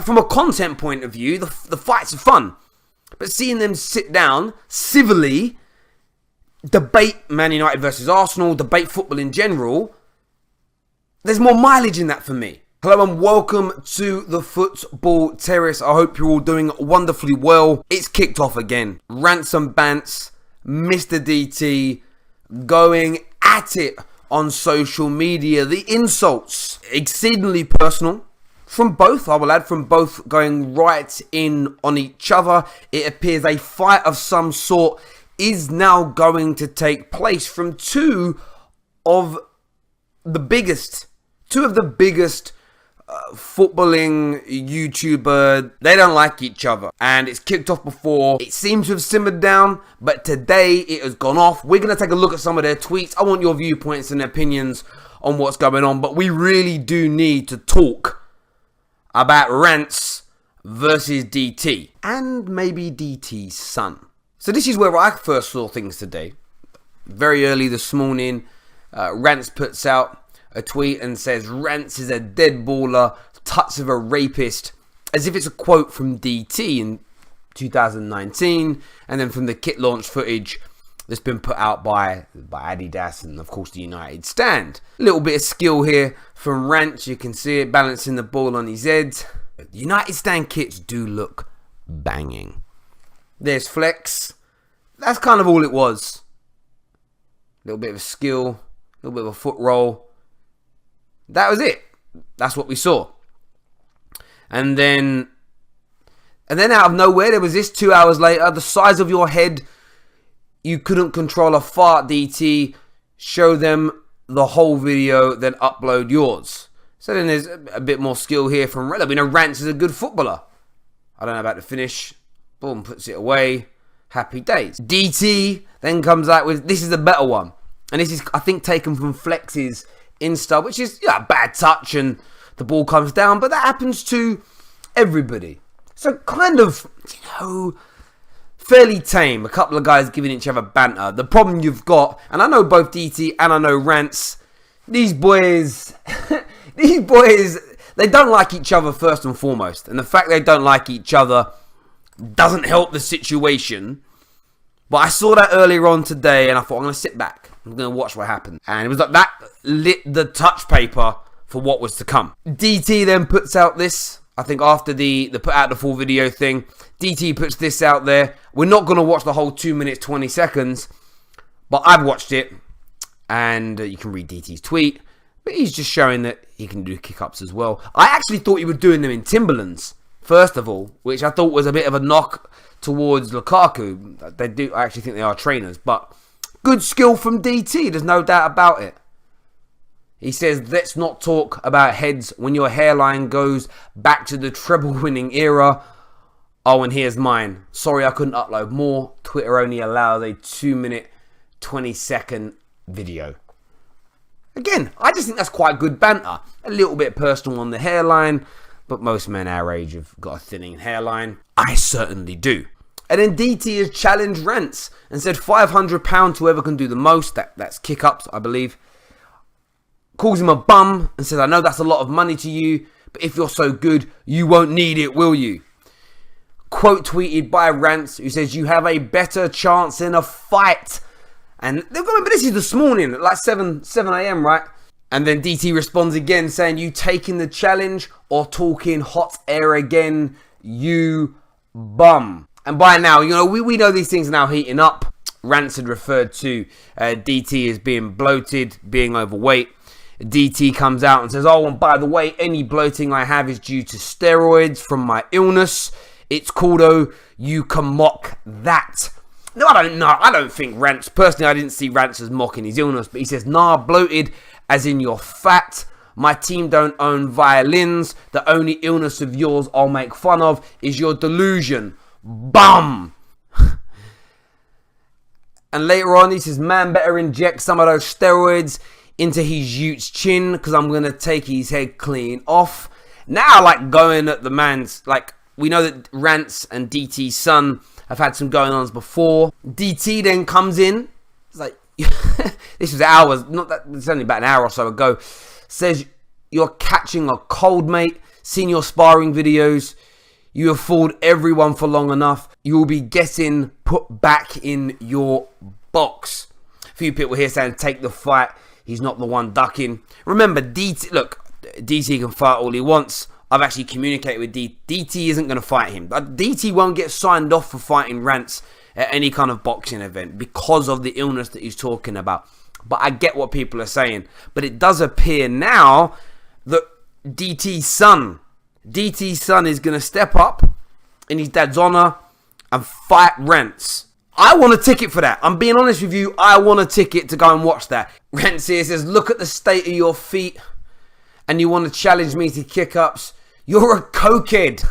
from a content point of view, the fights are fun. But seeing them sit down civilly, debate Man United versus Arsenal, debate football in general, there's more mileage in that for me. Hello and welcome to the Football Terrace. I hope you're all doing wonderfully well. It's kicked off again. Rants and Bants, Mr DT, going at it on social media. The insults, exceedingly personal. From both, I will add, from both going right in on each other. It appears a fight of some sort is now going to take place from two of the biggest footballing YouTuber. They don't like each other, and it's kicked off before. It seems to have simmered down, but today it has gone off. We're going to take a look at some of their tweets. I want your viewpoints and opinions on what's going on, but we really do need to talk about Rants versus DT, and maybe DT's son. So this is where I first saw things today. Very early this morning, Rants puts out a tweet and says, Rants is a dead baller, touch of a rapist, as if it's a quote from DT in 2019, and then from the kit launch footage that's been put out by Adidas and of course the United stand. A little bit of skill here from Rants, you can see it balancing the ball on his head. The United stand kits do look banging. There's flex. That's kind of all it was. A little bit of a skill, a little bit of a foot roll. That was it. That's what we saw. And then out of nowhere, there was this 2 hours later. The size of your head, you couldn't control a fart, DT. Show them the whole video, then upload yours. So then there's a bit more skill here from Rella. We know Rants is a good footballer. I don't know about the finish. Boom, puts it away. Happy days. DT then comes out with, this is a better one. And this is, I think, taken from Flex's Insta, which is a bad touch and the ball comes down. But that happens to everybody. So kind of, fairly tame. A couple of guys giving each other banter. The problem you've got, and I know both DT and I know Rants, these boys, they don't like each other first and foremost. And the fact they don't like each other doesn't help the situation. But I saw that earlier on today and I thought, I'm going to sit back. I'm going to watch what happened. And it was like that lit the touch paper for what was to come. DT then puts out this, I think after the put out the full video thing, DT puts this out there. We're not going to watch the whole 2 minutes, 20 seconds. But I've watched it. And you can read DT's tweet. But he's just showing that he can do kick-ups as well. I actually thought he was doing them in Timberlands, first of all, which I thought was a bit of a knock towards Lukaku. I actually think they are trainers, but good skill from DT, there's no doubt about it. He says, let's not talk about heads when your hairline goes back to the treble-winning era. Oh, and here's mine. Sorry I couldn't upload more. Twitter only allows a 2 minute, 20-second video. Again, I just think that's quite good banter. A little bit personal on the hairline, but most men our age have got a thinning hairline. I certainly do. And then DT has challenged Rants and said £500 to whoever can do the most. That's kick-ups, I believe. Calls him a bum and says, I know that's a lot of money to you, but if you're so good, you won't need it, will you? Quote tweeted by Rants, who says, you have a better chance in a fight. And remember, this is this morning at like 7 a.m, right? And then DT responds again saying, you taking the challenge or talking hot air again, you bum. And by now, we know these things are now heating up. Rants had referred to DT as being bloated, being overweight. DT comes out and says, oh, and by the way, any bloating I have is due to steroids from my illness. It's called, oh, you can mock that. No, I don't know. I don't think Rants, personally, I didn't see Rants as mocking his illness, but he says, nah, bloated as in you're fat. My team don't own violins. The only illness of yours I'll make fun of is your delusion. Bum. And later on, he says, man, better inject some of those steroids into his Ute's chin because I'm going to take his head clean off. Now, like, going at the man's, like, we know that Rants and DT's son have had some going-ons before. DT then comes in. It's like, this was hours, it's only about an hour or so ago. Says, you're catching a cold, mate. seen your sparring videos. You have fooled everyone for long enough. You will be getting put back in your box. A few people here saying take the fight. He's not the one ducking. Remember, DT can fight all he wants. I've actually communicated with DT. DT isn't going to fight him. DT won't get signed off for fighting Rants at any kind of boxing event because of the illness that he's talking about. But I get what people are saying. But it does appear now that DT's son is going to step up in his dad's honor and fight Rants. I want a ticket for that. I'm being honest with you. I want a ticket to go and watch that. Rants here says, look at the state of your feet and you want to challenge me to kick-ups. You're a cokehead.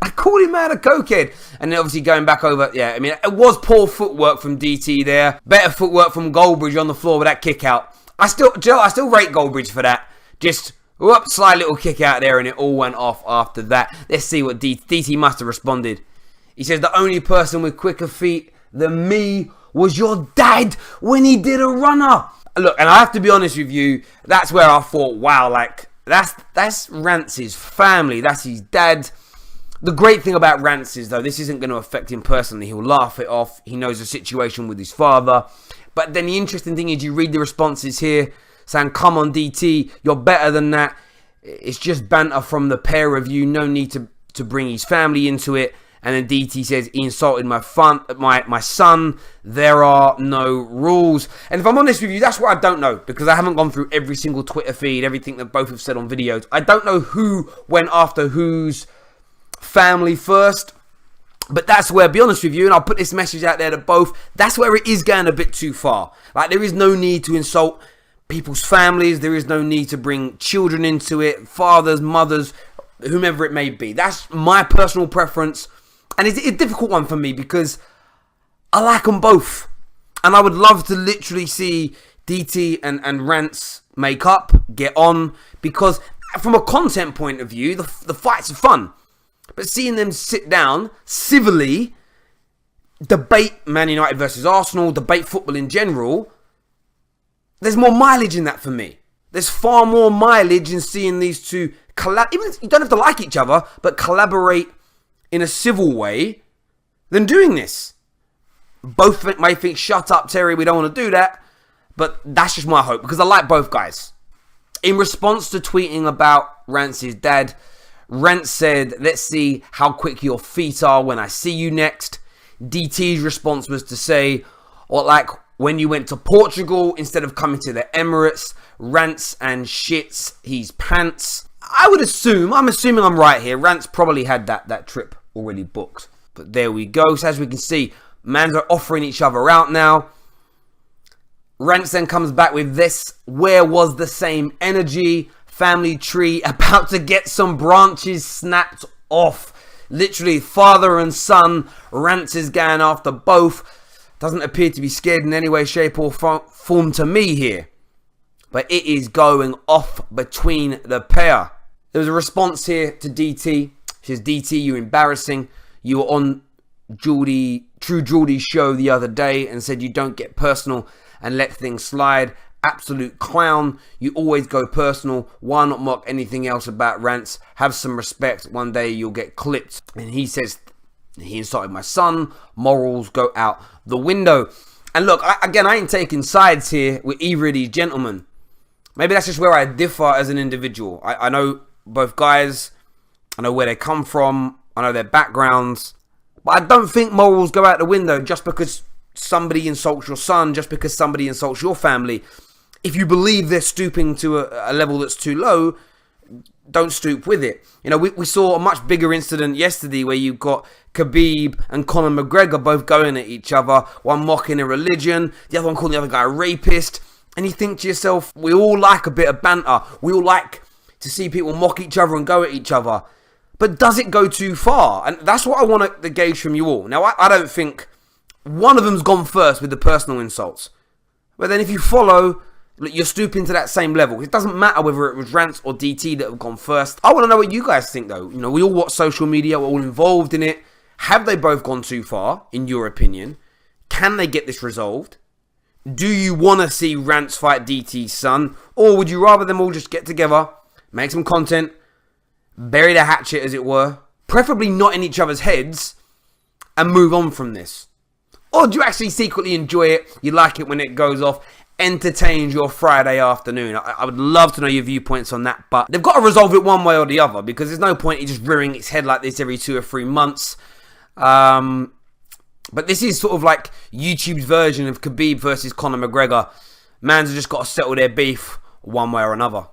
I called him out a cokehead. And then obviously going back over, yeah, I mean, it was poor footwork from DT there. Better footwork from Goldbridge on the floor with that kick out. I still rate Goldbridge for that. Just, whoop, slight little kick out there and it all went off after that. Let's see what DT must have responded. He says, the only person with quicker feet than me was your dad when he did a runner. Look, and I have to be honest with you, that's where I thought, wow, like, that's Rants' family. That's his dad. The great thing about Rants is, though, this isn't going to affect him personally. He'll laugh it off. He knows the situation with his father. But then the interesting thing is you read the responses here saying, come on, DT, you're better than that. It's just banter from the pair of you. No need to bring his family into it. And then DT says, he insulted my son. There are no rules. And if I'm honest with you, that's what I don't know. Because I haven't gone through every single Twitter feed, everything that both have said on videos. I don't know who went after whose family first. But that's where, be honest with you, and I'll put this message out there to both, that's where it is going a bit too far. Like, there is no need to insult people's families. There is no need to bring children into it. Fathers, mothers, whomever it may be. That's my personal preference. And it's a difficult one for me because I like them both. And I would love to literally see DT and Rants make up, get on. Because from a content point of view, the fights are fun. But seeing them sit down, civilly, debate Man United versus Arsenal, debate football in general, there's more mileage in that for me. There's far more mileage in seeing these two even if you don't have to like each other, but collaborate in a civil way than doing this. Both may think, shut up, Terry, we don't want to do that. But that's just my hope, because I like both guys. In response to tweeting about Rants' dad, Rants said, let's see how quick your feet are when I see you next. DT's response was to say, or like, when you went to Portugal instead of coming to the Emirates, Rants and shits his pants. I'm assuming I'm right here. Rants probably had that trip already booked. But there we go. So as we can see, mans are offering each other out now. Rants then comes back with this. Where was the same energy? Family tree about to get some branches snapped off. Literally, father and son. Rants is going after both. Doesn't appear to be scared in any way, shape or form to me here. But it is going off between the pair. There was a response here to DT. She says, DT, you're embarrassing. You were on True Geordie's show the other day and said you don't get personal and let things slide. Absolute clown. You always go personal. Why not mock anything else about Rants? Have some respect. One day you'll get clipped. And he says, he insulted my son. Morals go out the window. And look, I ain't taking sides here with either of these gentlemen. Maybe that's just where I differ as an individual. I know both guys. I know where they come from. I know their backgrounds. But I don't think morals go out the window just because somebody insults your son, just because somebody insults your family. If you believe they're stooping to a level that's too low, don't stoop with it. You know, we saw a much bigger incident yesterday where you've got Khabib and Conor McGregor both going at each other. One mocking a religion, the other one calling the other guy a rapist. And you think to yourself, we all like a bit of banter. We all like to see people mock each other and go at each other. But does it go too far? And that's what I want to gauge from you all. Now, I don't think one of them's gone first with the personal insults. But then if you follow, you're stooping to that same level. It doesn't matter whether it was Rants or DT that have gone first. I want to know what you guys think, though. You know, we all watch social media. We're all involved in it. Have they both gone too far, in your opinion? Can they get this resolved? Do you want to see Rants fight DT's son? Or would you rather them all just get together, make some content, bury the hatchet, as it were, preferably not in each other's heads, and move on from this? Or do you actually secretly enjoy it? You like it when it goes off, entertains your Friday afternoon? I would love to know your viewpoints on that, but they've got to resolve it one way or the other, because there's no point in just rearing its head like this every 2 or 3 months. But this is sort of like YouTube's version of Khabib versus Conor McGregor. Mans have just got to settle their beef one way or another.